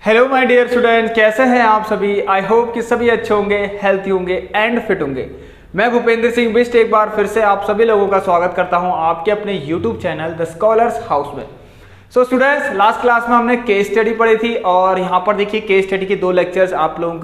Hello my dear student, कैसे हैं आप सभी। आई होप कि सभी अच्छे होंगे, हेल्थी होंगे एंड फिट होंगे। मैं भूपेंद्र सिंह बिष्ट एक बार फिर से आप सभी लोगों का स्वागत करता हूं आपके अपने YouTube channel the scholars house में। सो स्टूडेंट्स, लास्ट क्लास में हमने केस स्टडी पढ़ी थी और यहाँ पर देखिए केस स्टडी के 2 लेक्चर्स आप लोगों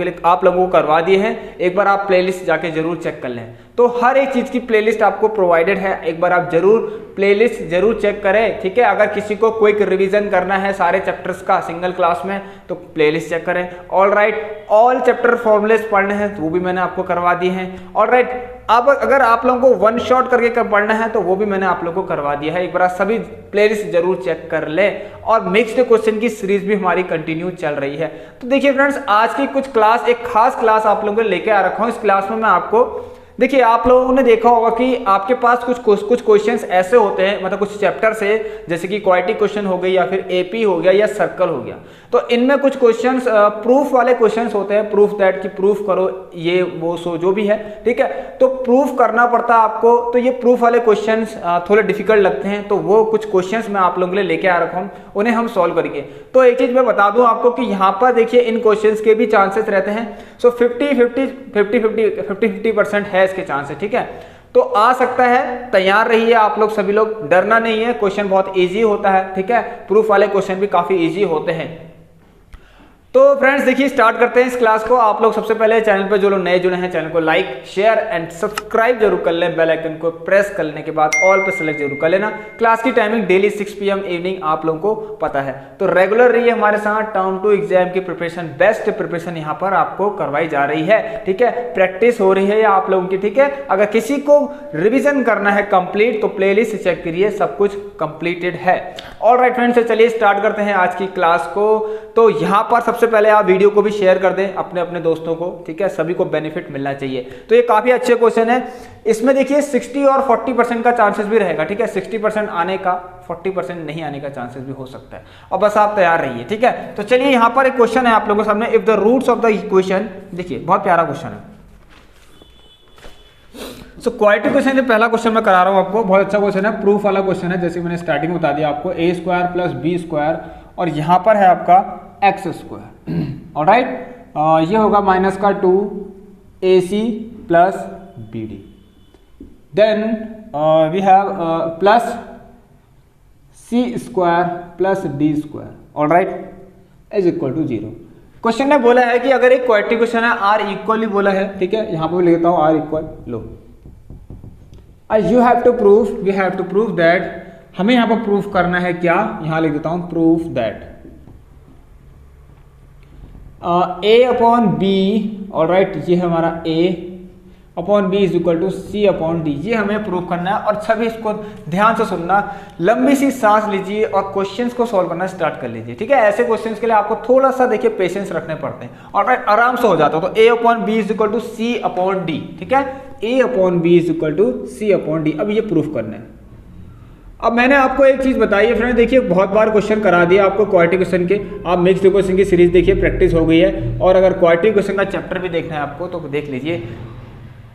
को करवा दिए हैं। एक बार आप प्लेलिस्ट जाके जरूर चेक कर लें। तो हर एक चीज़ की प्लेलिस्ट आपको प्रोवाइडेड है, एक बार आप जरूर प्लेलिस्ट जरूर चेक करें, ठीक है। अगर किसी को क्विक रिवीजन करना है सारे चैप्टर्स का सिंगल क्लास में तो प्लेलिस्ट चेक करें। All right, all chapter formulas पढ़ने हैं तो वो भी मैंने आपको करवा दिए हैं। ऑल राइट, अब अगर आप लोगों को वन शॉट करके पढ़ना है तो वो भी मैंने आप लोगों को करवा दिया है। एक बार सभी प्लेलिस्ट जरूर चेक कर ले। और मिक्स्ड क्वेश्चन की सीरीज भी हमारी कंटिन्यू चल रही है। तो देखिए फ्रेंड्स, आज की कुछ क्लास, एक खास क्लास आप लोगों को लेके आ रखा हूं। इस क्लास में मैं आपको, देखिए आप लोगों ने देखा होगा कि आपके पास कुछ क्वेश्चंस ऐसे होते हैं, मतलब कुछ चैप्टर से, जैसे कि क्वाड्रेटिक क्वेश्चन हो गई या फिर एपी हो गया या सर्कल हो गया। तो इनमें कुछ क्वेश्चंस प्रूफ वाले क्वेश्चंस होते हैं, प्रूफ दैट कि प्रूफ करो ये वो सो जो भी है, ठीक है। तो प्रूफ करना पड़ता है आपको। तो ये प्रूफ वाले क्वेश्चंस थोड़े डिफिकल्ट लगते हैं, तो वो कुछ क्वेश्चंस मैं आप लोगों के लिए लेके आ रखा हूँ, उन्हें हम सॉल्व करेंगे। तो एक चीज मैं बता दूं आपको कि यहाँ पर देखिए इन क्वेश्चंस के भी चांसेस रहते हैं। सो 50-50% है इसके चांसेस, ठीक है। तो आ सकता है, तैयार रहिए आप लोग सभी लोग, डरना नहीं है। क्वेश्चन बहुत इजी होता है, ठीक है। प्रूफ वाले क्वेश्चन भी काफी इजी होते हैं। तो फ्रेंड्स देखिए, स्टार्ट करते हैं इस क्लास को। आप लोग सबसे पहले चैनल पर जो लोग नए जुड़े हैं, चैनल को लाइक शेयर एंड सब्सक्राइब जरूर कर लें। बेल आइकन को प्रेस करने के बाद ऑल पे सेलेक्ट जरूर कर लेना। क्लास की टाइमिंग डेली 6 PM इवनिंग आप लोगों को पता है। तो रेगुलर रहिए हमारे साथ। टर्म 2 एग्जाम की प्रिपरेशन, बेस्ट प्रिपरेशन यहाँ पर आपको करवाई जा रही है, ठीक है। प्रैक्टिस हो रही है आप लोगों की, ठीक है। अगर किसी को रिविजन करना है कंप्लीट तो प्लेलिस्ट चेक करिए, सब कुछ कंप्लीटेड है। ऑल राइट फ्रेंड्स, चलिए स्टार्ट करते हैं आज की क्लास को। तो यहाँ पर सबसे पहले आप वीडियो को भी शेयर कर दें अपने अपने दोस्तों को, ठीक है। सभी को बेनिफिट मिलना चाहिए। तो ये काफी अच्छे क्वेश्चन है। इसमें देखिए 60 और 40% का चांसेस भी रहेगा, ठीक है। 60% आने का, 40% नहीं आने का चांसेस भी हो सकता है। और बस आप तैयार रहिए, ठीक है। तो चलिए यहाँ पर एक क्वेश्चन है आप लोगों के सामने। If the roots of the equation, देखिए बहुत प्यारा क्वेश्चन है। सो क्वाड्रेटिक क्वेश्चन, पहला क्वेश्चन मैं करा रहा हूँ आपको, बहुत अच्छा क्वेश्चन है, प्रूफ वाला क्वेश्चन है। जैसे मैंने स्टार्टिंग में बता दिया आपको, a² + b² और यहाँ पर है आपका x²। ऑलराइट, ये होगा -2ac + bd। Then we have plus c² + d², alright, is equal to 0। Question ने बोला है कि अगर एक क्वाड्रेटिक क्वेश्चन है, r इक्वल ही बोला है, ठीक है। यहाँ पर लिखता हूँ r इक्वल, लो you have to proof, we have to prove that, हमें यहाँ पर प्रूफ करना है क्या, यहाँ लिख देता हूँ प्रूफ दैट a/b, ऑलराइट, ये है हमारा a/b is equal to c/d। ये हमें प्रूफ करना है। और सभी इसको ध्यान से सुनना, लंबी सी सांस लीजिए और क्वेश्चंस को सॉल्व करना स्टार्ट कर लीजिए, ठीक है। ऐसे क्वेश्चंस के लिए आपको थोड़ा सा देखिए पेशेंस रखने पड़ते हैं, ऑलराइट, आराम से हो जाता है। तो a/b is equal to c/d, ठीक है। a/b is equal to c/d। अब ये प्रूफ करना है। अब मैंने आपको एक चीज बताई है फ्रेंड, देखिए बहुत बार क्वेश्चन करा दिया आपको क्वाड्रेटिक क्वेश्चन के। आप मिक्स्ड क्वेश्चन की सीरीज देखिए, प्रैक्टिस हो गई है। और अगर क्वाड्रेटिक क्वेश्चन का चैप्टर भी देखना है आपको तो देख लीजिए।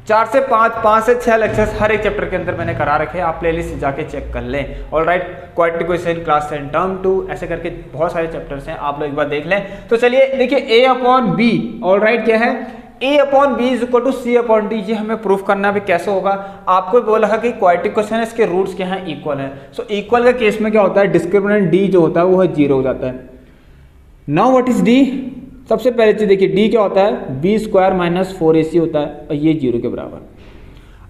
4 से 5 से 6 लेक्चर्स हर एक चैप्टर के अंदर मैंने करा रखे हैं, आप प्लेलिस्ट जाके चेक कर लें। Alright, quadratic question class 10 term 2, ऐसे करके बहुत सारे चैप्टर्स हैं, आप लोग एक बार देख लें। तो चलिए देखिए a/b, ऑलराइट, क्या है a/b is equal to c/d। ये हमें प्रूफ करना भी कैसे होगा। आपको बोला है कि क्वाड्रेटिक क्वेश्चन है, इसके रूट्स क्या हैं, इक्वल हैं। सो इक्वल के केस में क्या होता है, डिस्क्रिमिनेंट d जो होता है वो 0 हो जाता है। Now what is d? सबसे पहले चीज देखिए d क्या होता है, b² - 4ac होता है और ये 0 के बराबर।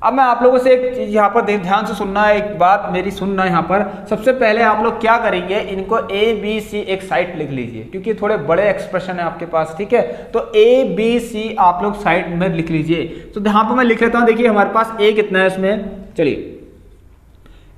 अब मैं आप लोगों से एक चीज यहाँ पर ध्यान से सुनना है, एक बात मेरी सुनना यहाँ पर। सबसे पहले आप लोग क्या करेंगे, इनको a b c एक साइड लिख लीजिए, क्योंकि थोड़े बड़े एक्सप्रेशन है आपके पास, ठीक है। तो a b c आप लोग साइड में लिख लीजिए। तो यहाँ पर मैं लिख लेता हूँ, देखिए हमारे पास a कितना है इसमें, चलिए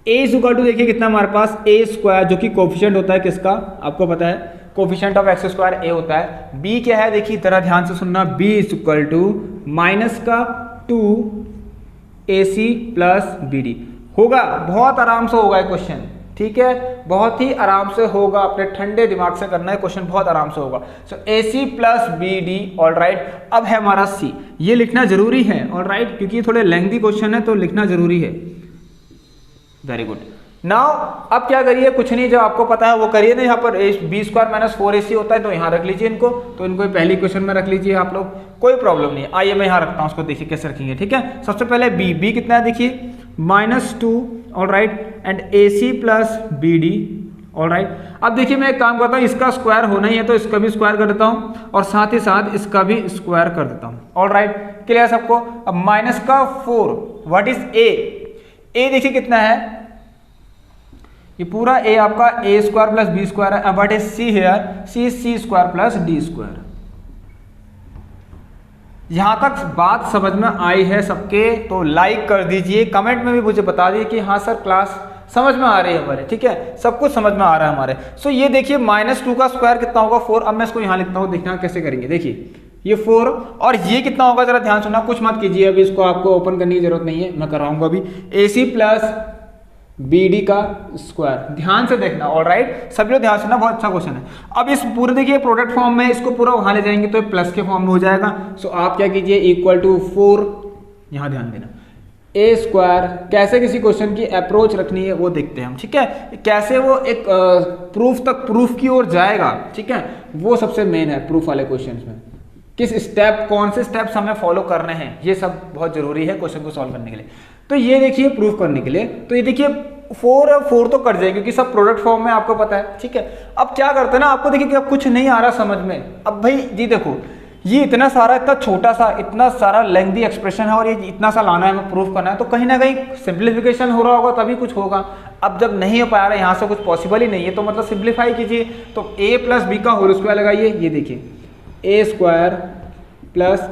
a इज इक्वल टू, देखिए कितना हमारे पास a², जो कि कोफिशिएंट होता है किसका, आपको पता है, कोफिशिएंट ऑफ x² a होता है। b क्या है, देखिए तरह ध्यान से सुनना, b is equal to -2ac + bd होगा। बहुत आराम से होगा ये क्वेश्चन, ठीक है, बहुत ही आराम से होगा। अपने ठंडे दिमाग से करना है क्वेश्चन, बहुत आराम से होगा। सो ac + bd, ऑलराइट। अब है हमारा c, ये लिखना जरूरी है, ऑलराइट, क्योंकि ये थोड़े लेंथी क्वेश्चन है तो लिखना जरूरी है। Very good. नाउ अब क्या करिए, कुछ नहीं, जो आपको पता है वो करिए ना। यहाँ पर बी स्क्वायर माइनस 4ac होता है, तो यहाँ रख लीजिए इनको, तो इनको पहली क्वेश्चन में रख लीजिए आप लोग, कोई प्रॉब्लम नहीं है। आइए मैं यहाँ रखता हूँ, उसको देखिए कैसे रखेंगे, ठीक है। सबसे पहले बी कितना है देखिए, -2, alright, and AC plus BD, alright. अब देखिए मैं एक काम करता हूँ, इसका स्क्वायर होना ही है तो इसका भी स्क्वायर कर देता हूँ, और साथ ही साथ इसका भी स्क्वायर कर देता हूँ, ऑलराइट। क्लियर सबको। अब -4, व्हाट इज ए देखिए कितना है, ये पूरा ए आपका a square plus B square है। What is C here, C is C square plus D square. यहां तक बात समझ में आई है सबके? तो लाइक कर दीजिए, कमेंट में भी मुझे बता दीजिए कि हाँ सर क्लास समझ में आ रही है हमारे, ठीक है, सब कुछ समझ में आ रहा है हमारे। सो ये देखिए -2 का स्क्वायर कितना होगा, 4। अब मैं इसको यहाँ लिखता हूँ, देखना कैसे करेंगे। देखिए ये 4, और ये कितना होगा जरा ध्यान सुनना, कुछ मत कीजिए अभी, इसको आपको ओपन करने की जरूरत नहीं है, मैं कराऊंगा अभी। AC प्लस BD का स्क्वायर, ध्यान से देखना, ऑलराइट, सभी लोग ध्यान से ना, बहुत अच्छा क्वेश्चन है। अब इस पूरे देखिए प्रोडक्ट फॉर्म में, इसको पूरा वहां ले जाएंगे तो प्लस के फॉर्म में हो जाएगा। सो आप क्या कीजिए, इक्वल टू 4, यहाँ ध्यान देना, A स्क्वायर। कैसे किसी क्वेश्चन की अप्रोच रखनी है वो देखते हैं हम, ठीक है, कैसे वो एक प्रूफ की ओर जाएगा, ठीक है, वो सबसे मेन है प्रूफ वाले क्वेश्चन में। किस स्टेप, कौन से स्टेप्स हमें फॉलो करने हैं, ये सब बहुत जरूरी है क्वेश्चन को सॉल्व करने के लिए। तो ये देखिए प्रूफ करने के लिए, तो ये देखिए 4 तो कट जाएगी क्योंकि सब प्रोडक्ट फॉर्म में आपको पता है, ठीक है। अब क्या करते हैं ना, आपको देखिए कि अब कुछ नहीं आ रहा समझ में। अब भाई जी देखो, ये इतना सारा, इतना छोटा सा, इतना सारा लेंथी एक्सप्रेशन है, और ये इतना सा लाना है, हमें प्रूफ करना है, तो कहीं ना कहीं सिंप्लीफिकेशन हो रहा होगा तभी कुछ होगा। अब जब नहीं हो पा रहा है, यहाँ से कुछ पॉसिबल ही नहीं है, तो मतलब सिंप्लीफाई कीजिए। तो a प्लस बी का होल स्क्वायर लगाइए, ये देखिए a square plus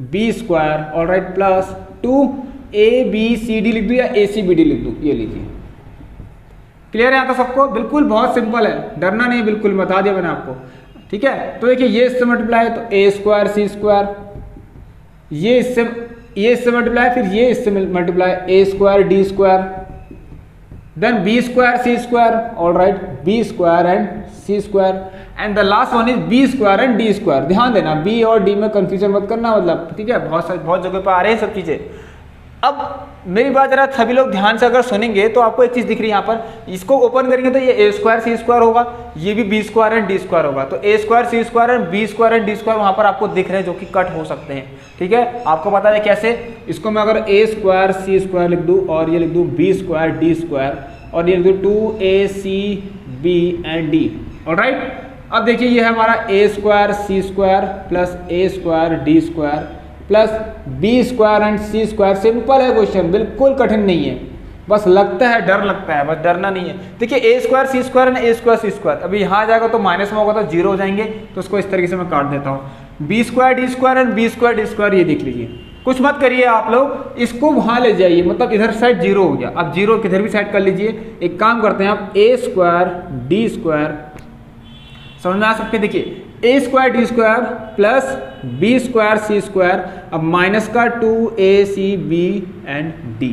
B square, alright, plus 2ABCD लिख दूं या ACBD लिख दूं, ये लीजिए। क्लियर है यहाँ तो सबको? बिल्कुल बहुत सिंपल है, डरना नहीं, बिल्कुल बता दिया मैंने आपको, ठीक है। तो देखिए ये इससे मल्टीप्लाई, तो A स्क्वायर C स्क्वायर, ये इससे मल्टीप्लाई, फिर ये इससे multiply, A square D square, then B square C square, alright, B square and C square, and the last one is B square and D square. ध्यान देना, B और D में confusion मत करना, मतलब ठीक है, बहुत जगह पर आ रहे हैं सब चीजें। अब मेरी बात जरा सभी लोग ध्यान से अगर सुनेंगे तो आपको एक चीज दिख रही है यहाँ पर, इसको ओपन करेंगे तो ये A स्क्वायर C स्क्वायर होगा, ये भी B square and D square होगा। तो A square C square and B square and D square वहां पर आपको दिख रहे हैं, जो कि कट हो सकते हैं, ठीक है। आपको पता है कैसे, इसको मैं अगर A स्क्वायर C स्क्वायर लिख दूं, और ये लिख दूं B स्क्वायर D स्क्वायर, और ये लिख दूं 2AC B and D, alright. अब देखिए ये है हमारा A square C square plus A square D square plus B square and C square. Simple है क्वेश्चन, बिल्कुल कठिन नहीं है, बस लगता है, डर लगता है, बस डरना नहीं है। देखिए A square C square and A square C square, अभी यहाँ आ जाएगा तो माइनस में होगा तो 0 हो जाएंगे, तो उसको इस तरीके से मैं काट देता हूँ। B square D square and B square D square, ये देख लीजिए, कुछ मत करिए आप लोग, इसको वहां ले जाइए, मतलब इधर साइड 0 हो गया, अब 0 किधर भी साइड कर लीजिए। एक काम करते हैं आप, A स्क्वायर D स्क्वायर, समझ में आ सकते, देखिए A square D square plus B square C square, अब माइनस का 2ACB and D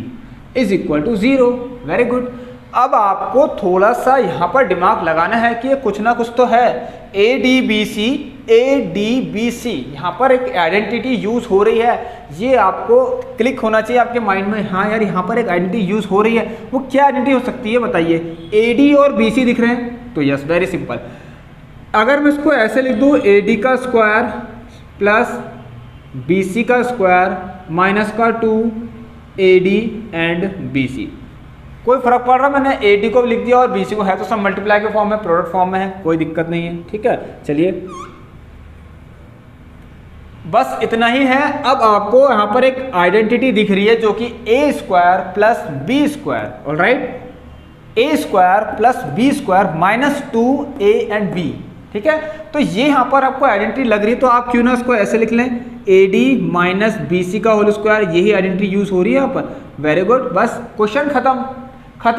is equal to 0। Very good. अब आपको थोड़ा सा यहाँ पर दिमाग लगाना है कि ये कुछ ना कुछ तो है, ADBC ADBC, यहाँ पर एक आइडेंटिटी यूज हो रही है, ये आपको क्लिक होना चाहिए आपके माइंड में, हाँ यार यहाँ पर एक आइडेंटिटी यूज हो रही है। वो क्या आइडेंटिटी हो सकती है बताइए? AD और BC दिख रहे हैं, तो यस, वेरी सिंपल। अगर मैं इसको ऐसे लिख दूं, AD का स्क्वायर प्लस BC का स्क्वायर माइनस का 2AD एंड BC, कोई फर्क पड़ रहा? मैंने AD को लिख दिया और BC को, है तो सब मल्टीप्लाई के फॉर्म में, प्रोडक्ट फॉर्म में है, कोई दिक्कत नहीं है, ठीक है। चलिए बस इतना ही है। अब आपको यहाँ पर एक आइडेंटिटी दिख रही है जो कि A square plus B square, alright, A square plus B square minus 2A and B, ठीक है। तो ये यहाँ पर आपको आइडेंटिटी लग रही है, तो आप क्यों ना इसको ऐसे लिख लें, AD माइनस BC का होल स्क्वायर, यही आइडेंटिटी यूज हो रही है यहाँ पर। वेरी गुड, बस क्वेश्चन खत्म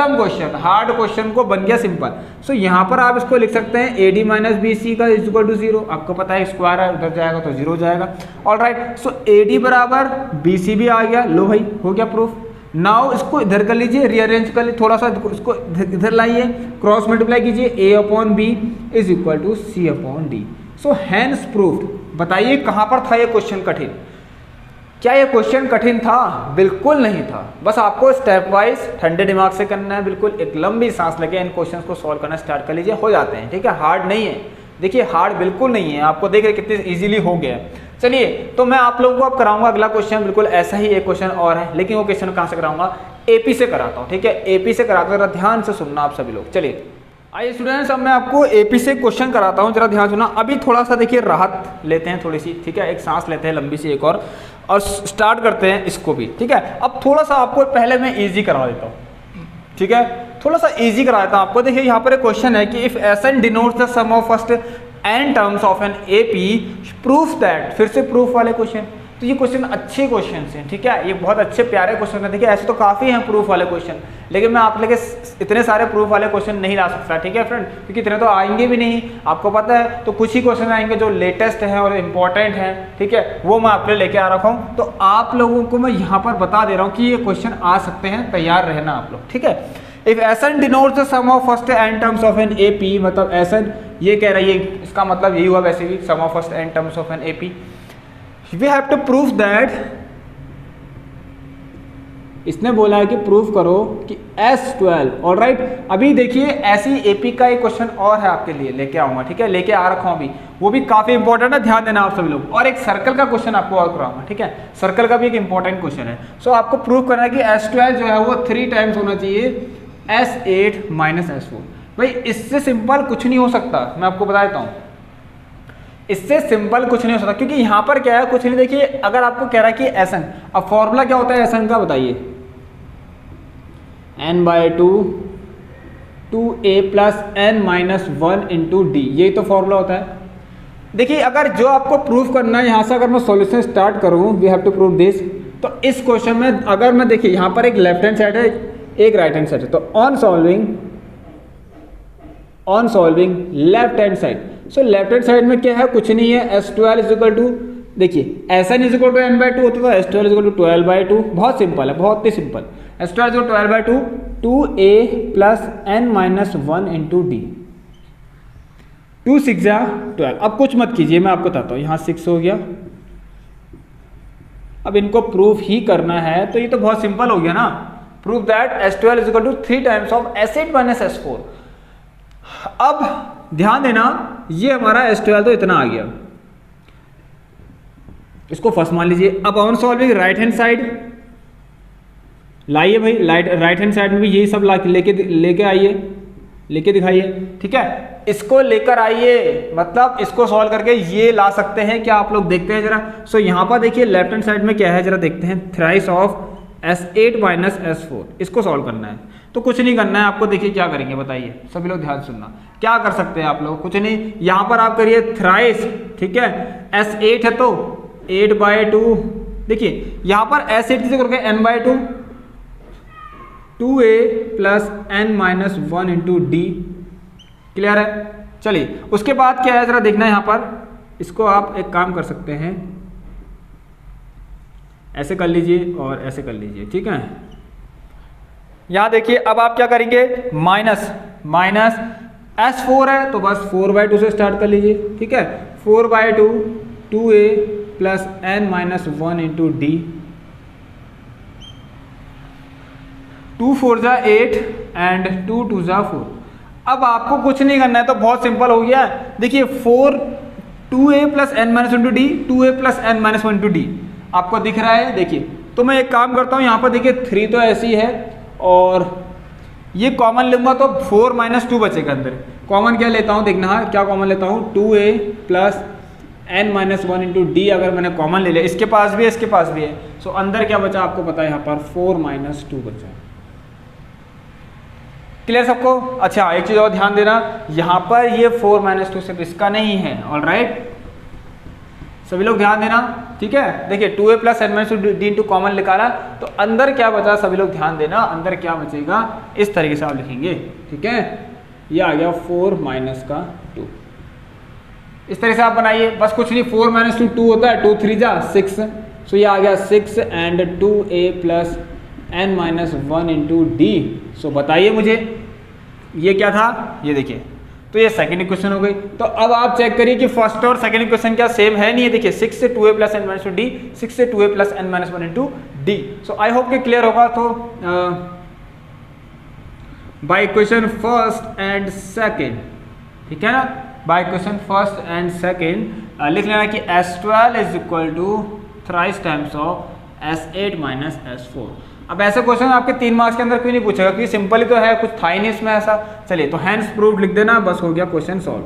क्वेश्चन, हार्ड क्वेश्चन को बन गया सिंपल। सो यहाँ पर आप इसको लिख सकते हैं AD माइनस BC का इज इक्वल टू 0, आपको पता है स्क्वायर है, उधर जाएगा तो 0 हो जाएगा, ऑलराइट। सो AD बराबर BC भी आ गया, लो भाई हो गया प्रूफ। नाउ इसको इधर कर लीजिए, रीअरेंज कर लीजिए थोड़ा सा, इसको इधर लाइए, क्रॉस मल्टीप्लाई कीजिए, A upon B is equal to C upon D। So hence proved. बताइए कहाँ पर था ये क्वेश्चन कठिन? क्या ये क्वेश्चन कठिन था? बिल्कुल नहीं था। बस आपको स्टेप वाइज ठंडे दिमाग से करना है, बिल्कुल एक लंबी सांस लेके इन क्वेश्चंस को सॉल्व करना स्टार्ट कर लीजिए, हो जाते हैं। ठीक है, हार्ड नहीं है, देखिए हार्ड बिल्कुल नहीं है, आपको देख रहे कितने इजीली हो गया। चलिए, तो मैं आप लोगों को अब कराऊंगा अगला क्वेश्चन, बिल्कुल ऐसा ही एक क्वेश्चन और है, लेकिन वो क्वेश्चन कहाँ से कराऊंगा? एपी से कराता हूँ। ठीक है, एपी से कराता हूँ, जरा ध्यान से सुनना आप सभी लोग। चलिए आइए स्टूडेंट्स, अब मैं आपको एपी से क्वेश्चन कराता हूँ, जरा ध्यान सुनना। अभी थोड़ा सा देखिए राहत लेते हैं थोड़ी सी, ठीक है, एक सांस लेते हैं लंबी सी एक और स्टार्ट करते हैं इसको भी। ठीक है, अब थोड़ा सा आपको पहले मैं इजी करा देता हूँ। ठीक है, थोड़ा सा इजी करा देता हूँ आपको। देखिए यहाँ पर एक क्वेश्चन है कि if S n denotes the sum of first n terms of N AP proof that, फिर से प्रूफ वाले क्वेश्चन। तो ये क्वेश्चन अच्छे क्वेश्चन हैं, ठीक है, ये बहुत अच्छे प्यारे क्वेश्चन हैं। देखिए ऐसे तो काफ़ी हैं प्रूफ वाले क्वेश्चन, लेकिन मैं आप लेके इतने सारे प्रूफ वाले क्वेश्चन नहीं ला सकता। ठीक है फ्रेंड, क्योंकि इतने तो आएंगे भी नहीं, आपको पता है। तो कुछ ही क्वेश्चन आएंगे जो लेटेस्ट हैं और इम्पॉर्टेंट हैं, ठीक है, वो मैं आपके लेके आ रखा हूँ। तो आप लोगों को मैं यहाँ पर बता दे रहा हूँ कि ये क्वेश्चन आ सकते हैं, तैयार रहना आप लोग। ठीक है, if S n denotes the sum of first n terms of N AP, मतलब एसन ये कह रही है, इसका मतलब यही हुआ वैसे भी, sum of first n terms of N AP. We have to prove that, इसने बोला है कि प्रूफ करो कि S12, ऑलराइट। अभी देखिए ऐसी एपी का एक क्वेश्चन और है आपके लिए, लेके आऊंगा। ठीक है, लेके आ रखा हूं अभी, वो भी काफी इंपॉर्टेंट है, ध्यान देना आप सभी लोग। और एक सर्कल का क्वेश्चन आपको और कराऊंगा। ठीक है, सर्कल का भी एक इंपॉर्टेंट क्वेश्चन है। सो आपको प्रूफ करना है कि S12 जो है वो 3 टाइम्स होना चाहिए S8 माइनस S4। भाई इससे सिंपल कुछ नहीं हो सकता, मैं आपको बता देता हूँ, इससे सिंपल कुछ नहीं हो सकता। क्योंकि यहाँ पर क्या है, कुछ नहीं। देखिए अगर आपको कह रहा है कि एसन, अब फॉर्मूला क्या होता है एसन का बताइए? n/2 2a plus n minus 1 into D, यही तो फॉर्मूला होता है। देखिए अगर जो आपको प्रूफ करना है, यहाँ से अगर मैं सॉल्यूशन स्टार्ट करूँ, we have to prove this, तो इस क्वेश्चन में अगर मैं देखिए यहाँ पर एक लेफ्ट हैंड साइड है, एक राइट हैंड साइड है, तो on solving left hand side. So left hand side में क्या है, कुछ नहीं है, S12 इज इक्वल टू, देखिए एसन इज इक्वल टू n/2 होता था, S12 इज इक्वल टू 12/2। बहुत सिंपल है, बहुत ही simple. S12 is equal to 12/2 2a plus n minus 1 into D, 2 6 जा 12। अब कुछ मत कीजिए, मैं आपको बताता हूँ। यहाँ 6 हो गया, अब इनको प्रूफ ही करना है, तो ये तो बहुत सिंपल हो गया ना। Proof that S12 is equal to 3 times of S8 minus S4। अब ध्यान देना, ये हमारा S12 तो इतना आ गया, इसको फर्स्ट मान लीजिए। अब on solving right hand side लाइए भाई, राइट हैंड साइड में भी यही सब लेके आइए, लेके दिखाइए। ठीक है, इसको लेकर आइए, मतलब इसको सॉल्व करके ये ला सकते हैं क्या, आप लोग देखते हैं जरा। सो यहाँ पर देखिए लेफ्ट हैंड साइड में क्या है, जरा देखते हैं। Thrice of S8 minus S4, इसको सॉल्व करना है। तो कुछ नहीं करना है आपको, देखिए क्या करेंगे बताइए, सभी लोग ध्यान सुनना। क्या कर सकते हैं आप लोग? कुछ नहीं, यहाँ पर आप करिए थ्राइस, ठीक है, S8 है तो 8/2। देखिए यहाँ पर S8 से करके n/2 2a plus n minus 1 into D. Clear है? चलिए उसके बाद क्या है जरा देखना है। यहाँ पर इसको आप एक काम कर सकते हैं, ऐसे कर लीजिए और ऐसे कर लीजिए। ठीक है, यहाँ देखिए अब आप क्या करेंगे, माइनस S4 है तो बस 4/2 से स्टार्ट कर लीजिए। ठीक है, 4/2 2a plus n minus 1 into D, 2 4 जा 8 एंड 2 2 जा 4। अब आपको कुछ नहीं करना है, तो बहुत सिंपल हो गया। देखिए 2a plus n minus 1 into D, 2a plus n minus 1 into D आपको दिख रहा है। देखिए तो मैं एक काम करता हूँ, यहाँ पर देखिए 3 तो ऐसी है और ये कॉमन लूंगा तो 4 माइनस 2 बचेगा। अंदर कॉमन क्या लेता हूँ देखना है, क्या कॉमन लेता हूँ, 2a plus n minus 1 into D अगर मैंने कॉमन ले लिया, इसके पास भी है इसके पास भी है। सो अंदर क्या बचा आपको पता है, यहाँ पर 4 माइनस 2 बचा। क्लियर सबको? अच्छा एक चीज़ और ध्यान देना, यहाँ पर ये 4 माइनस 2 सिर्फ इसका नहीं है। ऑलराइट, सभी लोग ध्यान देना। ठीक है, देखिए 2a plus n minus 2 D into common निकाला तो अंदर क्या बचा, सभी लोग ध्यान देना, अंदर क्या बचेगा इस तरीके से आप लिखेंगे। ठीक है, ये आ गया 4 माइनस का 2, इस तरह से आप बनाइए। बस कुछ नहीं, 4 माइनस 2 होता है, 2 3 जा 6। सो ये आ गया 6 and 2a plus n minus 1 into D. So बताइए मुझे ये क्या था, ये देखिए तो ये सेकंड इक्वेशन हो गई। तो अब आप चेक करिए कि फर्स्ट और सेकंड इक्वेशन क्या सेम है नहीं है। देखिए 6 से 2a plus n minus D, 6 से 2a plus n minus 1 into D. So I hope कि क्लियर होगा। तो by equation first and second, ठीक है ना, by equation first and second लिख लेना कि S12 is equal to thrice times of S8 minus S4। अब ऐसे क्वेश्चन आपके 3 मार्क्स के अंदर क्यों नहीं पूछेगा, क्योंकि सिंपल ही तो है, कुछ था ही नहीं इसमें ऐसा। चलिए तो हैंड्स प्रूव्ड लिख देना, बस हो गया क्वेश्चन सॉल्व।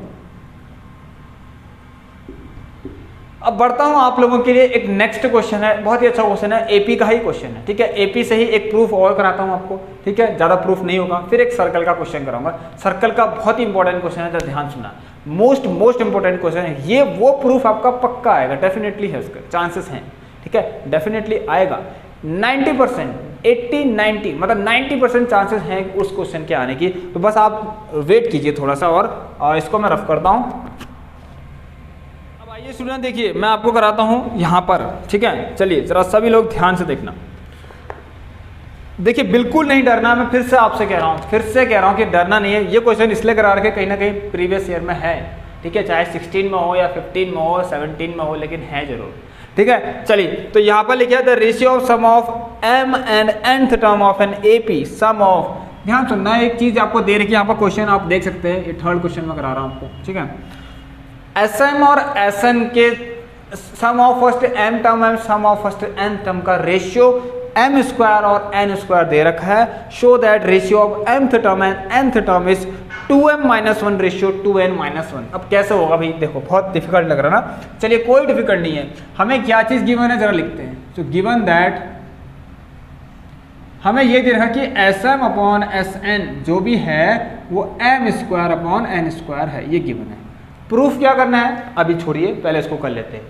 अब बढ़ता हूं आप लोगों के लिए, एक नेक्स्ट क्वेश्चन है, बहुत ही अच्छा क्वेश्चन है, एपी का ही क्वेश्चन है, ठीक है। एपी से ही एक प्रूफ और कराता हूं आपको, ठीक है, ज्यादा प्रूफ नहीं होगा। फिर एक सर्कल का क्वेश्चन कराऊंगा। सर्कल का बहुत ही इंपॉर्टेंट क्वेश्चन है, ध्यान सुनना, मोस्ट इंपॉर्टेंट क्वेश्चन है ये। वो प्रूफ आपका पक्का आएगा, डेफिनेटली है, उसका चांसेस हैं, ठीक है, डेफिनेटली आएगा। 90%, 80-90 मतलब 90% चांसेस हैं उस क्वेश्चन के आने की। तो बस आप वेट कीजिए थोड़ा सा और इसको मैं रफ करता हूं। अब आइए स्टूडेंट, देखिए मैं आपको कराता हूं यहां पर, ठीक है। चलिए जरा सभी लोग ध्यान से देखना। देखिए बिल्कुल नहीं डरना, मैं फिर से आपसे कह रहा हूं कि डरना नहीं है। ये क्वेश्चन इसलिए करा रखे, कहीं ना कहीं प्रीवियस ईयर में है, ठीक है, चाहे 16 में हो या 15 में हो 17 में हो, लेकिन है जरूर, ठीक है। चलिए तो यहाँ पर लिखा the ratio of sum of m and nth term of an AP, sum of, ध्यान सुनना, एक चीज आपको दे रखी है यहाँ पर, क्वेश्चन आप देख सकते हैं, ये थर्ड क्वेश्चन में करा रहा हूँ आपको, ठीक है। SM और SN के sum of first m term and sum of first n term का रेशियो m स्क्वायर और n स्क्वायर दे रखा है। Show that ratio of mth term and nth term is 2m minus 1 ratio 2n minus 1। अब कैसे होगा भाई, देखो बहुत डिफिकल्ट लग रहा ना। चलिए कोई डिफिकल्ट नहीं है, हमें क्या चीज गिवन है जरा लिखते हैं। तो गिवन दैट हमें ये दे रखा कि SM अपॉन SN जो भी है वो m square upon n square है, ये गिवन है। प्रूफ क्या करना है अभी छोड़िए, पहले इसको कर लेते हैं।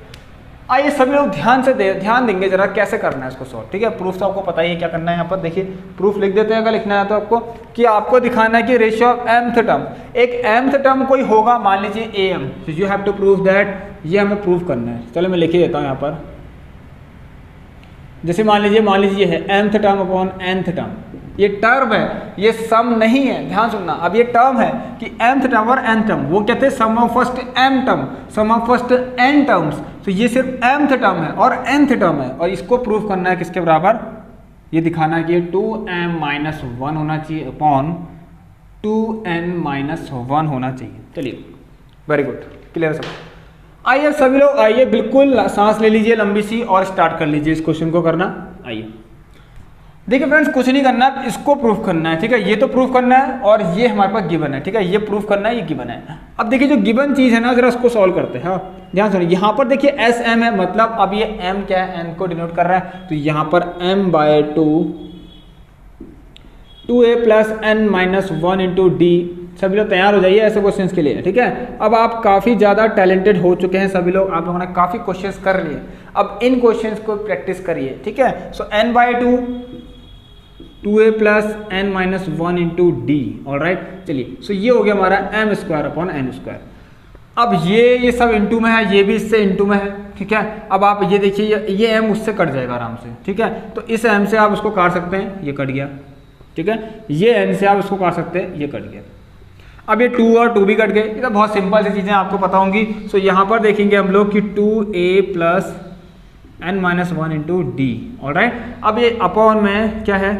आइए सभी लोग ध्यान देंगे जरा कैसे करना है इसको सॉल्व, ठीक है। प्रूफ तो आपको पता ही है क्या करना है। यहाँ पर देखिए प्रूफ लिख देते हैं, अगर लिखना है तो आपको कि आपको दिखाना है कि रेशियो ऑफ mth टर्म, एक mth टर्म कोई होगा, मान लीजिए am, तो you have to prove that, ये हमें प्रूव करना है। चलो मैं लिख ही देता हूँ यहाँ पर, जैसे मान लीजिए है mth term upon nth term, ये टर्म है, ये सम नहीं है, ध्यान सुनना। अब ये टर्म है कि mth टर्म और n टर्म, वो कहते हैं sum of first m term, sum of first n terms, तो ये सिर्फ mth टर्म है और nth टर्म है, और इसको प्रूव करना है किसके बराबर, ये दिखाना है कि ये 2m माइनस 1 होना चाहिए अपॉन 2n माइनस 1 होना चाहिए। चलिए वेरी गुड, क्लियर सब। आइए सभी लोग, आइए बिल्कुल सांस ले लीजिए लंबी सी और स्टार्ट कर लीजिए इस क्वेश्चन को करना। आइए देखिए फ्रेंड्स, कुछ नहीं करना, इसको प्रूफ करना है, ठीक है। ये तो प्रूफ करना है और ये हमारे पास गिवन है, ठीक है, ये प्रूफ करना है, ये गिवन है। अब देखिए जो गिवन चीज है ना, जरा उसको सॉल्व करते हैं। हाँ ध्यान सुनिए, यहाँ पर देखिए SM है, मतलब अब ये m क्या है, n को डिनोट कर रहा है, तो यहाँ पर m by 2a plus n minus 1 into D. सभी लोग तैयार हो जाइए ऐसे क्वेश्चंस के लिए, ठीक है। अब आप काफ़ी ज़्यादा टैलेंटेड हो चुके हैं सभी लोग, आप लोगों ने काफ़ी क्वेश्चंस कर लिए, अब इन क्वेश्चंस को प्रैक्टिस करिए, ठीक है। So n by 2a plus n minus 1 into D, all right. चलिए सो ये हो गया हमारा m square upon n square. अब ये सब इंटू में है, ये भी इससे इंटू में है, ठीक है। अब आप ये देखिए, ये m उससे कट जाएगा आराम से, ठीक है। तो इस m से आप उसको काट सकते हैं, ये कट गया, ठीक है। ये n से आप उसको काट सकते हैं, ये कट गया। अब ये 2 और 2 भी कट गए। ये तो बहुत सिंपल सी चीज़ें आपको पता होंगी। सो यहाँ पर देखेंगे हम लोग कि 2a plus n minus 1 into D, all right. अब ये अपॉन में क्या है,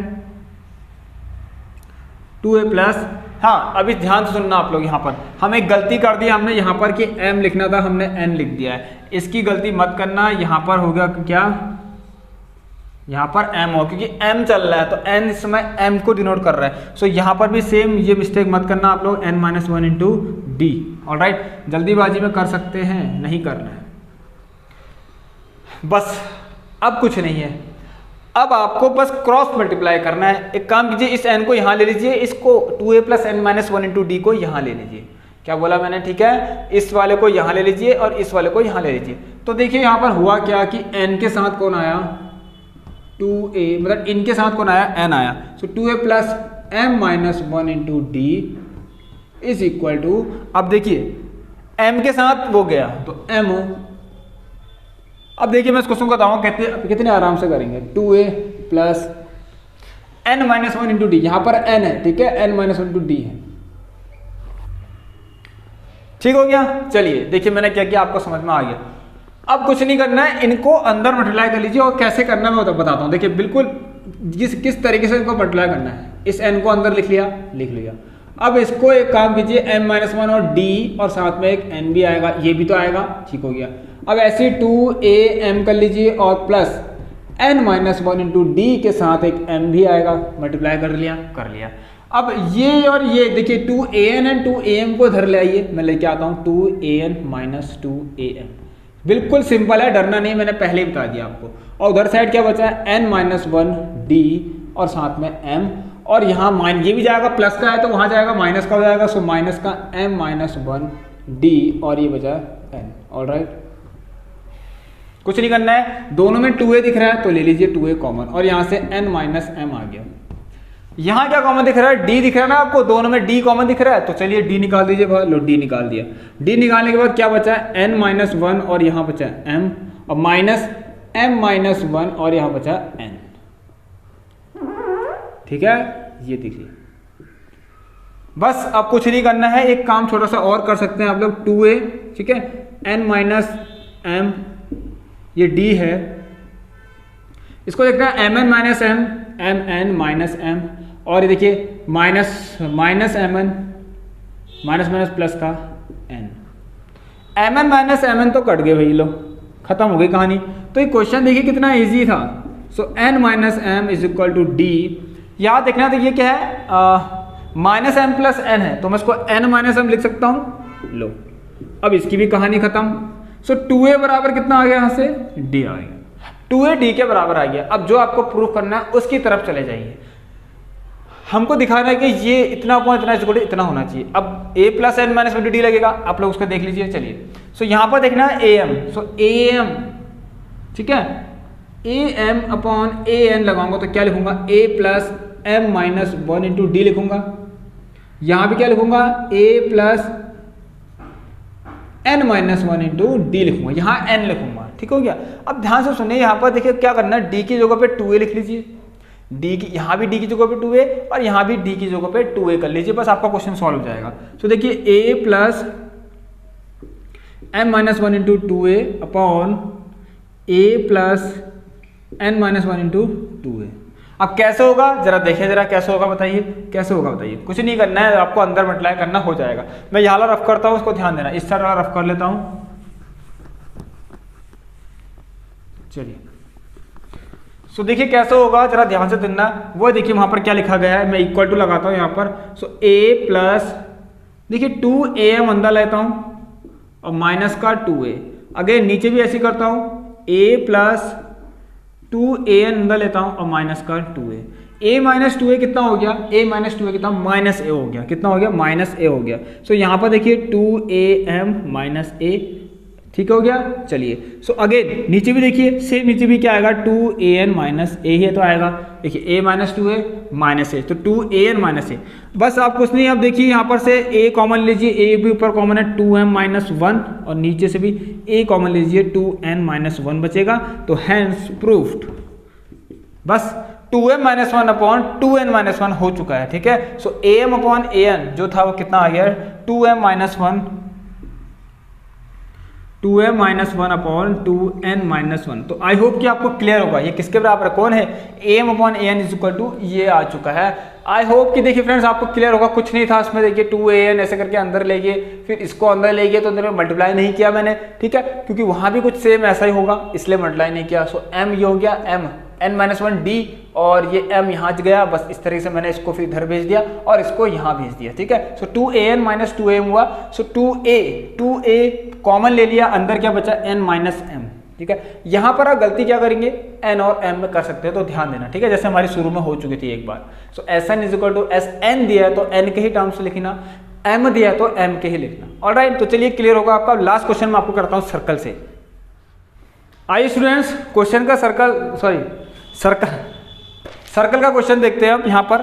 2a प्लस, हाँ अभी ध्यान से सुनना आप लोग, यहाँ पर हमें गलती कर दी हमने, यहाँ पर कि m लिखना था, हमने n लिख दिया है। इसकी गलती मत करना, यहाँ पर होगा क्या, यहाँ पर m हो, क्योंकि m चल रहा है तो n इस समय m को डिनोट कर रहा है। सो यहाँ पर भी सेम ये मिस्टेक मत करना आप लोग, n minus 1 into D, all right. जल्दीबाजी में कर सकते हैं, नहीं करना है बस, अब कुछ नहीं है। अब आपको बस क्रॉस मल्टीप्लाई करना है। एक काम कीजिए, इस n को यहाँ ले लीजिए, इसको 2a plus n minus 1 into D को यहाँ ले लीजिए। क्या बोला मैंने, ठीक है। इस वाले को यहाँ ले लीजिए और इस वाले को यहाँ ले लीजिए। तो देखिए यहाँ पर हुआ क्या कि n के साथ कौन आया, 2a, मतलब इनके साथ कौन आया, n आया। So 2a plus m minus 1 into D is equal to, अब देखिए m के साथ वो गया तो m हो। अब देखिए मैं इस क्वेश्चन को बताऊँ कितने आराम से करेंगे। 2a plus n minus 1 into D, यहाँ पर n है, ठीक है, n माइनस 1 इंटू डी है। ठीक हो गया। चलिए देखिए मैंने क्या किया, आपको समझ में आ गया। अब कुछ नहीं करना है, इनको अंदर मल्टीप्लाई कर लीजिए, और कैसे करना है मैं बताता हूँ। देखिए बिल्कुल किस तरीके से इनको मल्टीप्लाई करना है। इस n को अंदर लिख लिया। अब इसको एक काम कीजिए, m-1 और d और साथ में एक n भी आएगा, ये भी तो आएगा, ठीक हो गया। अब ऐसे 2am कर लीजिए और प्लस n-1 इंटू डी के साथ एक m भी आएगा, मल्टीप्लाई कर लिया। अब ये और ये देखिए 2an एंड 2am को इधर ले आइए, मैं लेके आता हूँ 2an माइनस 2am। बिल्कुल सिंपल है, डरना नहीं, मैंने पहले ही बता दिया आपको। और उधर साइड क्या बचा है, n-1 d और साथ में m, और यहाँ माइन ये भी जाएगा, प्लस का है तो वहाँ जाएगा माइनस का हो जाएगा, सो माइनस का m-1 d और ये बचा n। ऑलराइट, कुछ नहीं करना है, दोनों में 2a दिख रहा है तो ले लीजिए 2a कॉमन, और यहाँ से n-m आ गया। यहाँ क्या कॉमन दिख रहा है, d दिख रहा है ना आपको, दोनों में d कॉमन दिख रहा है, तो चलिए d निकाल दीजिए भाई। लो d निकाल दिया। d निकालने के बाद क्या बचा है, n-1 और यहाँ बचा m, और माइनस m-1 और यहाँ बचा n। ठीक है, ये देखिए बस। अब कुछ नहीं करना है, एक काम छोटा सा और कर सकते हैं आप लोग, 2a, ठीक है, n-m, ये d है, इसको देखना है mn-m, mn-m, और ये देखिए माइनस mn, माइनस प्लस का n, mn-mn तो कट गए भाई, लो खत्म हो गई कहानी। तो ये क्वेश्चन देखिए कितना इजी था। So n-m is equal to d। यहाँ देखना, तो ये क्या है, माइनस m प्लस n है, तो मैं इसको n-m लिख सकता हूँ। लो अब इसकी भी कहानी खत्म। सो 2a बराबर कितना आ गया, यहाँ से d आ गया, 2a d के बराबर आ गया। अब जो आपको प्रूफ करना है उसकी तरफ चले जाइए। हमको दिखाना है कि ये इतना अपॉइंट इतना इतना होना चाहिए। अब a plus n minus D लगेगा, आप लोग उसको देख लीजिए। चलिए सो यहाँ पर देखना है am, सो am, ठीक है, am अपॉन an लगाऊंगा तो क्या लिखूंगा, a plus m-1 into D लिखूंगा। यहाँ भी क्या लिखूंगा, a plus n-1 into D लिखूंगा, यहाँ n लिखूंगा। ठीक हो गया। अब ध्यान से सुनिए, यहाँ पर देखिए क्या करना है, d की जगह पे 2a लिख लीजिए, d की यहाँ भी d की जगह पे 2a और यहाँ भी d की जगह पे 2a कर लीजिए, बस आपका क्वेश्चन सॉल्व हो जाएगा। तो देखिए a plus m-1 into 2a upon a plus n-1 into 2a। अब कैसे होगा जरा देखिए, जरा कैसे होगा बताइए, कैसे होगा बताइए। कुछ नहीं करना है, आपको अंदर मल्टीप्लाई करना, हो जाएगा। मैं यहाँ रफ करता हूँ, उसको ध्यान देना, इस तरह रफ कर लेता हूँ। चलिए सो देखिए कैसे होगा, जरा ध्यान से देना। वो देखिए वहां पर क्या लिखा गया है, मैं इक्वल टू लगाता हूँ यहाँ पर। सो a प्लस देखिए 2am अंदर लेता हूँ और माइनस का 2a, अगेन नीचे भी ऐसे करता हूँ, a प्लस 2an अंदर लेता हूँ और माइनस का 2a। a माइनस 2a कितना हो गया, a माइनस 2a कितना, माइनस a हो गया, कितना हो गया, माइनस a हो गया। सो यहाँ पर देखिए 2am माइनस a, ठीक हो गया। चलिए सो अगेन नीचे भी देखिए, सेम नीचे भी क्या आएगा, 2an माइनस a ही तो आएगा। देखिए a minus 2a minus a, तो 2an माइनस a। बस आप कुछ नहीं, अब देखिए यहाँ पर से a कॉमन लीजिए, a भी ऊपर कॉमन है 2m माइनस 1, और नीचे से भी a कॉमन लीजिए 2n माइनस 1 बचेगा। तो हैंस प्रूफ्ड, बस 2m minus 1 upon 2n minus 1 हो चुका है। ठीक है, सो am अपॉन an जो था वो कितना आ गया, 2m minus 1, 2m minus 1 upon 2n minus 1। तो आई होप कि आपको क्लियर होगा ये किसके बराबर कौन है, am upon an is equal to ये आ चुका है। आई होप कि देखिए फ्रेंड्स आपको क्लियर होगा, कुछ नहीं था इसमें। देखिए 2an ऐसे करके अंदर ले गए, फिर इसको अंदर ले गए, तो अंदर में मल्टीप्लाई नहीं किया मैंने, ठीक है, क्योंकि वहां भी कुछ सेम ऐसा ही होगा इसलिए मल्टीप्लाई नहीं किया। सो m ये हो गया m n-1 d, और ये m यहाँ गया, बस इस तरीके से मैंने इसको फिर इधर भेज दिया और इसको यहाँ भेज दिया। ठीक है, सो 2an माइनस 2am हुआ। सो 2a कॉमन ले लिया, अंदर क्या बचा, n माइनस m। ठीक है, यहाँ पर आप गलती क्या करेंगे, n और m में कर सकते हैं, तो ध्यान देना। ठीक है, जैसे हमारी शुरू में हो चुकी थी एक बार। So sn is equal to sn दिया है तो n के ही टर्म्स से लिखना, m दिया है तो m के ही लिखना। ऑलराइट, तो चलिए क्लियर होगा आपका। लास्ट क्वेश्चन मैं आपको करता हूँ सर्कल से। आइए स्टूडेंट्स, क्वेश्चन का सर्कल का क्वेश्चन देखते हैं अब। यहाँ पर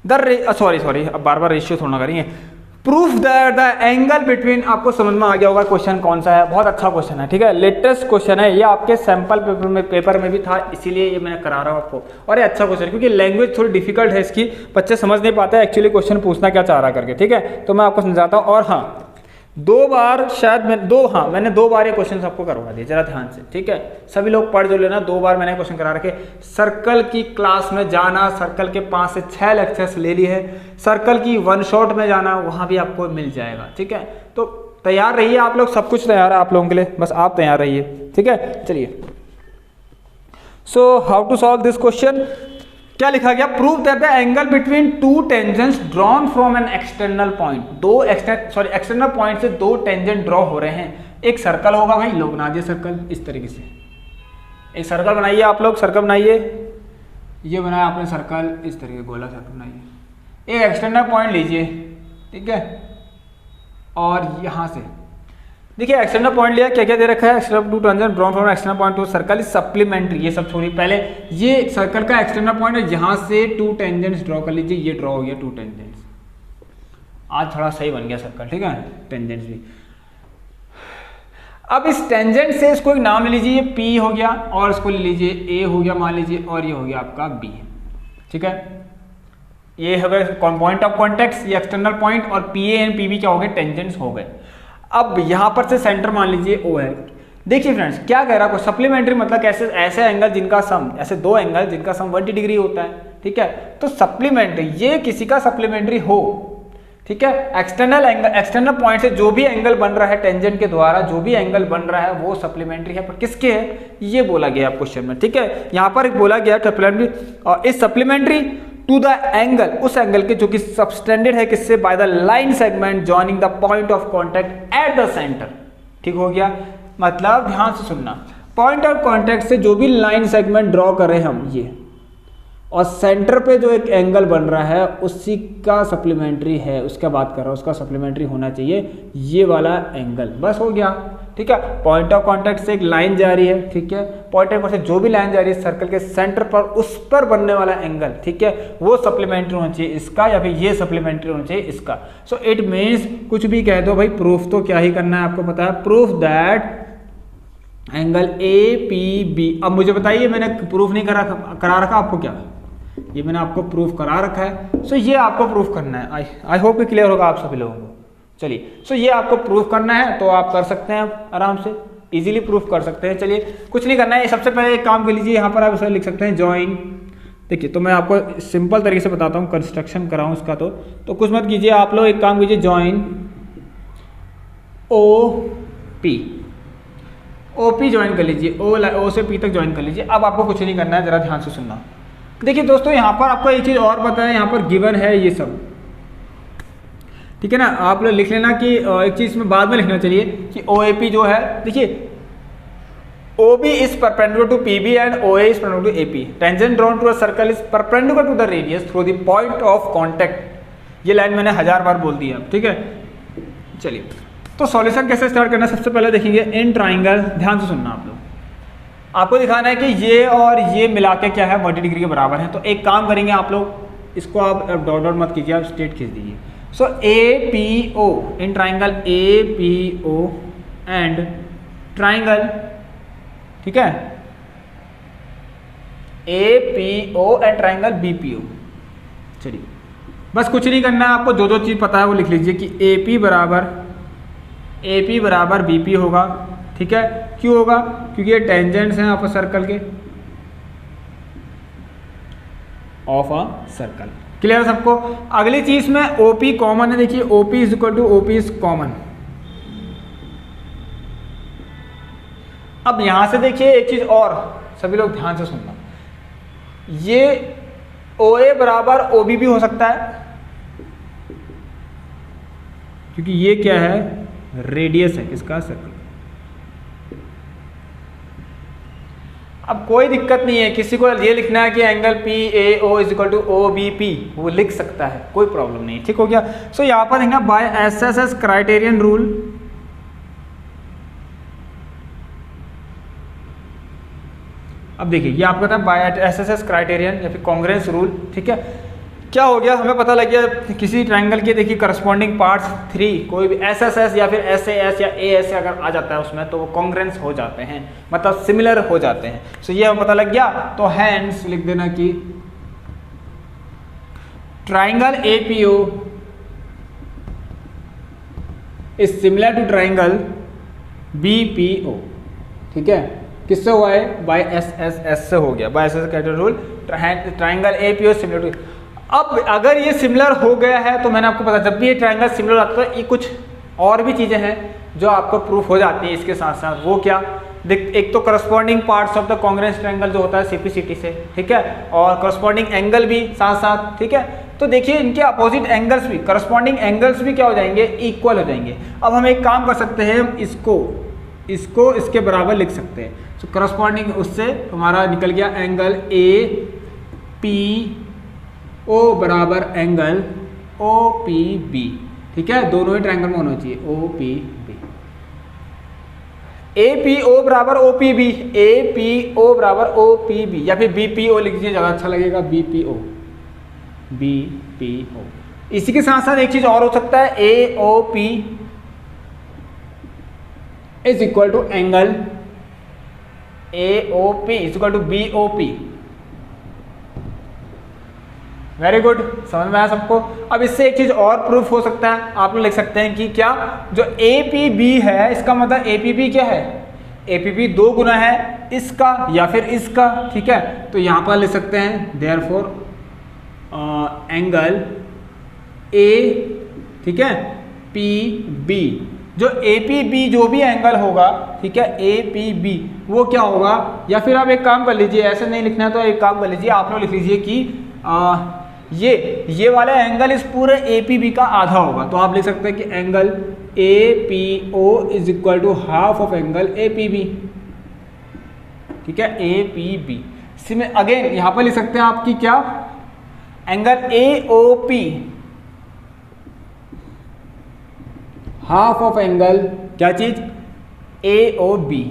अब बार बार रेशियो थोड़ा करेंगे। Proof that the angle between, आपको समझ में आ गया होगा क्वेश्चन कौन सा है, बहुत अच्छा क्वेश्चन है, ठीक है, लेटेस्ट क्वेश्चन है ये, आपके सैंपल पेपर में भी था, इसीलिए ये मैं करा रहा हूँ आपको। और ये अच्छा क्वेश्चन है क्योंकि लैंग्वेज थोड़ी डिफिकल्ट है इसकी, बच्चे समझ नहीं पाते एक्चुअली क्वेश्चन पूछना क्या चाह रहा करके, ठीक है, तो मैं आपको समझाता हूँ। और हाँ, मैंने 2 बार ये क्वेश्चन आपको करवा दिए, जरा ध्यान से, ठीक है, सभी लोग पढ़ जो लेना, 2 बार मैंने क्वेश्चन करा रखे। सर्कल की क्लास में जाना, सर्कल के 5 से 6 लेक्चर्स ले लिए है, सर्कल की 1 शॉट में जाना, वहां भी आपको मिल जाएगा, ठीक है, तो तैयार रहिए आप लोग, सब कुछ तैयार है आप लोगों के लिए, बस आप तैयार रहिए, ठीक है। चलिए, so how to solve this question, क्या लिखा गया, prove that the angle between 2 tangents drawn from an external point, external point से 2 टेंजेंट ड्रॉ हो रहे हैं। एक सर्कल होगा भाई, लोग बना दिए सर्कल इस तरीके से, एक सर्कल बनाइए आप लोग, सर्कल बनाइए, ये बनाया आपने सर्कल इस तरीके, गोला सर्कल बनाइए, एक एक्सटर्नल पॉइंट लीजिए, ठीक है, और यहां से देखिए एक्सटर्नल पॉइंट लिया, क्या क्या दे रखा है, external 2 tangent drawn from external point two circle is supplementary, ये सब छोड़िए, पहले ये सर्कल का एक्सटर्नल पॉइंट है, यहां से 2 टेंजेंट्स ड्रॉ कर लीजिए, ये ड्रॉ हो गया 2 टेंजेंट्स, आज थोड़ा सही बन गया सर्कल, ठीक है, टेंजेंट्स भी। अब इस टेंजेंट से इसको एक नाम ले लीजिए, ये P हो गया, और इसको ले लीजिए A हो गया मान लीजिए, और ये हो गया आपका B, ठीक है, ये हो गया पॉइंट ऑफ कॉन्टेक्ट, ये एक्सटर्नल पॉइंट, और PA एंड PB क्या हो गए, टेंजेंट्स हो गए। अब यहां पर से सेंटर मान लीजिए O है। देखिए फ्रेंड्स क्या कह रहा है, सप्लीमेंट्री मतलब कैसे, ऐसे एंगल जिनका सम, ऐसे 2 एंगल जिनका सम 180 डिग्री होता है, ठीक है, तो सप्लीमेंट्री, ये किसी का सप्लीमेंट्री हो, ठीक है, एक्सटर्नल एंगल, एक्सटर्नल पॉइंट से जो भी एंगल बन रहा है टेंजेंट के द्वारा, जो भी एंगल बन रहा है वो सप्लीमेंट्री है, पर किसके है ये बोला गया आप क्वेश्चन में, ठीक है, यहां पर बोला गया सप्लीमेंट्री, और इस सप्लीमेंट्री टू द एंगल, उस एंगल के जो कि सबटेंडेड है किससे, by the line segment joining the point of contact at the centre, ठीक हो गया, मतलब ध्यान से सुनना, पॉइंट ऑफ कांटेक्ट से जो भी लाइन सेगमेंट ड्रॉ कर रहे हैं हम ये, और सेंटर पे जो एक एंगल बन रहा है उसी का सप्लीमेंट्री है, उसका बात कर रहा हूं, उसका सप्लीमेंट्री होना चाहिए ये वाला एंगल, बस हो गया, ठीक है, पॉइंट ऑफ कांटेक्ट से एक लाइन जा रही है, ठीक है, पॉइंट ऑफ कांटेक्ट से जो भी लाइन जा रही है सर्कल के सेंटर पर, उस पर बनने वाला एंगल, ठीक है, वो सप्लीमेंट्री होना चाहिए इसका, या फिर ये सप्लीमेंट्री होना चाहिए इसका। सो इट मीन्स कुछ भी कह दो भाई, प्रूफ तो क्या ही करना है आपको पता है, प्रूफ दैट एंगल APB। अब मुझे बताइए, मैंने प्रूफ नहीं करा रखा आपको, क्या ये मैंने आपको प्रूफ करा रखा है, सो ये आपको प्रूफ करना है, आई होप कि क्लियर होगा आप सभी लोगों को। चलिए, सो ये आपको प्रूफ करना है, तो आप कर सकते हैं आराम से, इजीली प्रूफ कर सकते हैं। चलिए, कुछ नहीं करना है, सबसे पहले एक काम कर लीजिए, यहाँ पर आप इसे लिख सकते हैं जॉइन, देखिए, तो मैं आपको सिंपल तरीके से बताता हूँ, कंस्ट्रक्शन कराऊँ इसका, तो कुछ मत कीजिए आप लोग, एक काम कीजिए, जॉइन OP ज्वाइन कर लीजिए, O से P तक ज्वाइन कर लीजिए। अब आपको कुछ नहीं करना है, जरा ध्यान से सुनना। देखिए दोस्तों, यहाँ पर आपको एक चीज़ और पता है, यहाँ पर गिवन है ये सब, ठीक है ना, आप लोग लिख लेना कि एक चीज़ में बाद में लिखना चाहिए कि OAP जो है, देखिए OB is perpendicular to PB and OA is perpendicular to AP, tangent drawn to a circle is perpendicular to the radius through the point of contact. ये लाइन मैंने 1000 बार बोल दी है, ठीक है। चलिए, तो सॉल्यूशन कैसे स्टार्ट करना है, सबसे पहले देखेंगे इन ट्राइंगल, ध्यान से सुनना आप लोग, आपको दिखाना है कि ये और ये मिला के क्या है 180 डिग्री के बराबर है। तो एक काम करेंगे आप लोग, इसको आप डॉट डॉट मत कीजिए, आप स्ट्रेट खींच दीजिए। सो APO in triangle APO and triangle, ठीक है, APO एंड ट्राइंगल BPO। चलिए, बस कुछ नहीं करना है आपको, जो चीज़ पता है वो लिख लीजिए कि AP बराबर BP होगा, ठीक है। क्यों होगा, क्योंकि ये टेंजेंट्स हैं आपस सर्कल के, ऑफ अ सर्कल। क्लियर सबको। अगली चीज में OP कॉमन है, देखिए OP is equal to OP is common. अब यहां से देखिए एक चीज और, सभी लोग ध्यान से सुनना, ये OA बराबर OB भी हो सकता है, क्योंकि ये क्या है, रेडियस है किसका, सर्कल। अब कोई दिक्कत नहीं है, किसी को ये लिखना है कि angle PAO is equal to OBP, वो लिख सकता है, कोई प्रॉब्लम नहीं है, ठीक हो गया। सो यहां पर देखना बाय SSS क्राइटेरियन रूल, अब देखिए ये आपको था बाय SSS क्राइटेरियन या फिर कांग्रेंस रूल, ठीक है। क्या हो गया, हमें पता लग गया किसी ट्रायंगल के देखिए करस्पॉन्डिंग पार्ट्स 3 कोई भी एस एस एस या फिर एस ए एस या ए एस अगर आ जाता है उसमें तो वो कॉन्ग्रेंस हो जाते हैं, मतलब सिमिलर हो जाते हैं। सो ये हमें पता लग गया। तो हैंस लिख देना कि triangle A P O is similar to triangle B P O. ठीक है, किससे हुआ है, बाय एस एस एस से हो गया, by S S category rule triangle A P O similar to. अब अगर ये सिमिलर हो गया है तो मैंने आपको पता, जब भी ये ट्रायंगल सिमिलर आता है ये कुछ और भी चीज़ें हैं जो आपको प्रूफ हो जाती है इसके साथ साथ। वो क्या, एक तो corresponding parts of the congruence triangle जो होता है सीपीसीटी से, ठीक है, और करस्पॉन्डिंग एंगल भी साथ साथ। ठीक है, तो देखिए इनके अपोजिट एंगल्स भी, करस्पॉन्डिंग एंगल्स भी क्या हो जाएंगे, इक्वल हो जाएंगे। अब हम एक काम कर सकते हैं, हम इसको इसके बराबर लिख सकते हैं। तो करस्पॉन्डिंग उससे हमारा निकल गया एंगल ए पी ओ बराबर एंगल ओ पी बी। ठीक है, दोनों ही ट्रायंगल में होना चाहिए O P B. A P O बराबर O P B, A P O बराबर ओ पी बी, या फिर बी पी ओ लिख दीजिए, ज़्यादा अच्छा लगेगा, B P O, B P O. इसी के साथ साथ एक चीज़ और हो सकता है, A O P is equal to angle A O P is equal to B O P. Very good, समझ में आया सबको। अब इससे एक चीज और प्रूफ हो सकता है, आप लोग लिख सकते हैं कि क्या, जो ए पी बी है इसका मतलब ए पी बी क्या है, ए पी बी 2 गुना है इसका या फिर इसका। ठीक है, तो यहां पर लिख सकते हैं देयरफॉर एंगल ए, ठीक है, पी बी, जो ए पी बी जो भी एंगल होगा, ठीक है, ए पी बी वो क्या होगा, या फिर आप एक काम कर लीजिए, ऐसे नहीं लिखना है तो एक काम कर लीजिए, आप लोग लिख लीजिए कि ये वाला एंगल इस पूरे ए पी बी का आधा होगा। तो आप लिख सकते हैं कि angle A P O is equal to half of angle A P B. ठीक है, ए पी बी। इसमें अगेन यहां पर लिख सकते हैं आपकी क्या, angle A O P half of angle क्या चीज, A O B.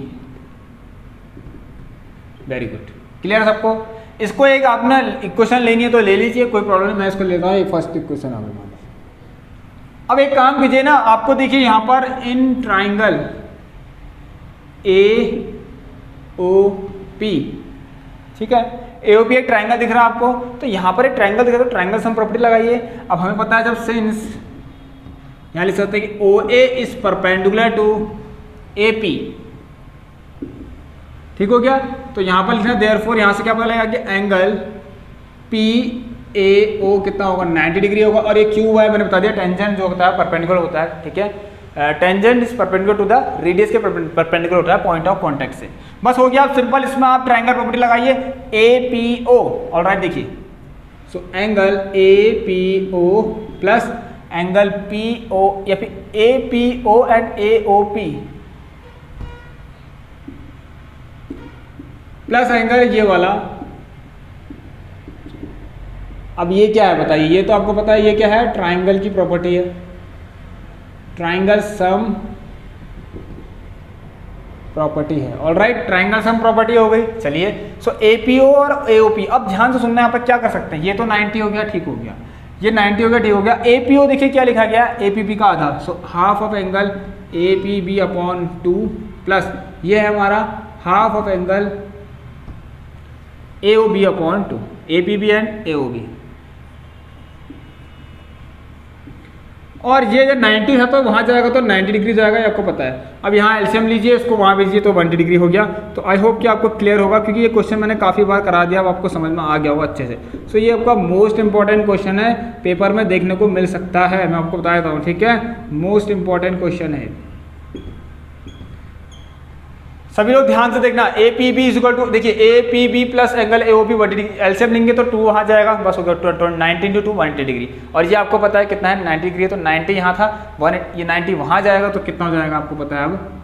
Very good, clear सबको। इसको एक आपने इक्वेशन लेनी है तो ले लीजिए, कोई प्रॉब्लम नहीं, मैं इसको लेता हूँ, एक फर्स्ट इक्वेशन आ गया। अब एक काम कीजिए ना, आपको देखिए यहां पर in triangle A O P, ठीक है, ए ओ पी एक ट्राइंगल दिख रहा है आपको, तो यहां पर एक ट्राइंगल दिख रहा है तो ट्राइंगल सम प्रॉपर्टी लगाइए। अब हमें पता है जब सिंस यहां लिख सकते हैं कि O A is perpendicular to A P, ठीक हो गया, तो यहां पर लिखना देयरफॉर, यहां से क्या पता लगेगा कि एंगल पी ए ओ कितना होगा, 90 डिग्री होगा। और ये क्यू है मैंने बता दिया, टेंजेंट जो होता है परपेंडिकुलर होता है। ठीक है, tangent is perpendicular to the radius के परपेंडिकुलर होता है पॉइंट ऑफ कांटेक्ट से। बस हो गया, आप सिंपल इसमें आप ट्रायंगल प्रॉपर्टी लगाइए, ए पी ओ। ऑलराइट, देखिए, so angle A P O plus angle P O, या फिर A P O and A O P plus angle ये वाला। अब ये क्या है बताइए, ये तो आपको पता है ये क्या है, ट्रायंगल की प्रॉपर्टी है, ट्रायंगल सम प्रॉपर्टी है। ऑलराइट, ट्रायंगल सम प्रॉपर्टी हो गई। चलिए, सो एपीओ और एओपी, अब ध्यान से सुनना, यहाँ पर क्या कर सकते हैं, ये तो 90 हो गया, ठीक हो गया, ये 90 हो गया, ठीक हो गया। एपीओ देखिए क्या लिखा गया, एपीबी का आधा, so half of angle APB upon 2 plus ये है हमारा half of angle AOB upon 2, APB and AOB। और ये जब 90 था तो वहाँ जाएगा तो 90 डिग्री जाएगा, ये आपको पता है। अब यहाँ एलसीएम लीजिए, इसको वहाँ भेजिए तो 1 डिग्री हो गया। तो आई होप कि आपको क्लियर होगा, क्योंकि ये क्वेश्चन मैंने काफ़ी बार करा दिया, अब आपको समझ में आ गया होगा अच्छे से। सो ये आपका मोस्ट इंपॉर्टेंट क्वेश्चन है, पेपर में देखने को मिल सकता है, मैं आपको बता देता हूँ। ठीक है, मोस्ट इंपॉर्टेंट क्वेश्चन है, सभी लोग ध्यान से देखना। A P B is equal to, देखिए A P B plus angle A O P 1 degree, LCM लेंगे तो 2 वहाँ जाएगा, बस हो गया 90 इंटू 2 180 डिग्री। और ये आपको पता है कितना है, 90 डिग्री है, तो 90 यहाँ था, 1 ये 90 वहाँ जाएगा तो कितना हो जाएगा आपको पता है, अब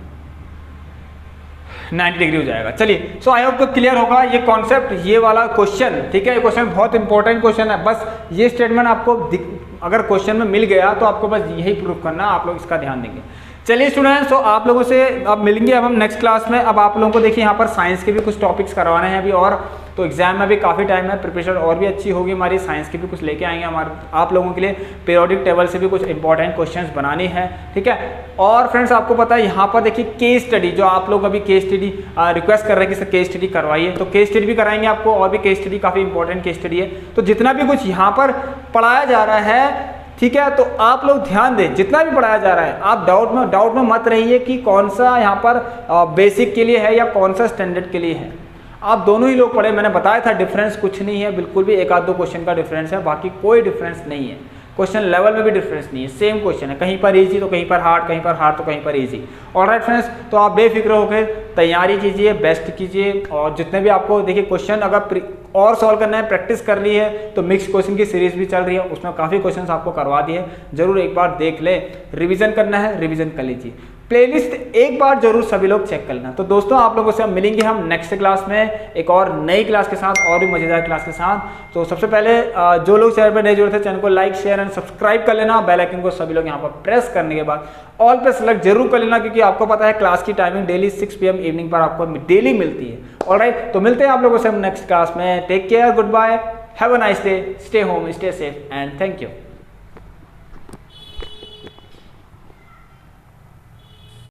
90 डिग्री हो जाएगा। चलिए, सो आई होप तो क्लियर होगा ये कॉन्सेप्ट, ये वाला क्वेश्चन। ठीक है, ये क्वेश्चन बहुत इंपॉर्टेंट क्वेश्चन है, बस ये स्टेटमेंट आपको अगर क्वेश्चन में मिल गया तो आपको बस यही प्रूफ करना, आप लोग इसका ध्यान देंगे। चलिए स्टूडेंट्स, तो आप लोगों से अब मिलेंगे अब हम नेक्स्ट क्लास में। अब आप लोगों को देखिए यहाँ पर साइंस के भी कुछ टॉपिक्स करवाने हैं अभी, और तो एग्जाम में भी काफ़ी टाइम है, प्रिपरेशन और भी अच्छी होगी हमारी, साइंस की भी कुछ लेके आएंगे हमारे आप लोगों के लिए, पीरियोडिक टेबल से भी कुछ इंपॉर्टेंट क्वेश्चंस बनानी है, ठीक है। और फ्रेंड्स आपको पता है यहाँ पर देखिए केस स्टडी, जो आप लोग अभी केस स्टडी रिक्वेस्ट कर रहे हैं कि सर केस स्टडी करवाइए, तो केस स्टडी भी कराएंगे आपको, और भी केस स्टडी काफ़ी इंपॉर्टेंट केस स्टडी है। तो जितना भी कुछ यहाँ पर पढ़ाया जा रहा है, ठीक है, तो आप लोग ध्यान दें, जितना भी पढ़ाया जा रहा है आप डाउट में मत रहिए कि कौन सा यहाँ पर बेसिक के लिए है या कौन सा स्टैंडर्ड के लिए है। आप दोनों ही लोग पढ़े, मैंने बताया था डिफरेंस कुछ नहीं है, बिल्कुल भी एक आध दो क्वेश्चन का डिफरेंस है, बाकी कोई डिफरेंस नहीं है। क्वेश्चन लेवल में भी डिफरेंस नहीं है, सेम क्वेश्चन है, कहीं पर इजी तो कहीं पर हार्ड, कहीं पर हार्ड तो कहीं पर इजी। ऑलराइट फ्रेंड्स, तो आप बेफिक्र होकर तैयारी कीजिए, बेस्ट कीजिए, और जितने भी आपको देखिए क्वेश्चन अगर और सॉल्व करना है, प्रैक्टिस कर ली है, तो मिक्स क्वेश्चन की सीरीज भी चल रही है, उसमें काफ़ी क्वेश्चंस आपको करवा दिए, जरूर एक बार देख ले। रिवीजन करना है रिवीजन कर लीजिए, प्लेलिस्ट एक बार जरूर सभी लोग चेक कर लेना। तो दोस्तों आप लोगों से हम मिलेंगे हम नेक्स्ट क्लास में एक और नई क्लास के साथ, और भी मजेदार क्लास के साथ। तो सबसे पहले जो लोग चैनल पर नए जुड़े थे, चैनल को लाइक शेयर एंड सब्सक्राइब कर लेना, बेल आइकन को सभी लोग यहाँ पर प्रेस करने के बाद ऑल पे सेलेक्ट जरूर कर लेना, क्योंकि आपको पता है क्लास की टाइमिंग डेली 6 PM इवनिंग पर आपको डेली मिलती है। ऑलराइट, तो मिलते हैं आप लोगों से हम नेक्स्ट क्लास में। Take care, good bye, have a nice day, stay home, stay safe and thank you.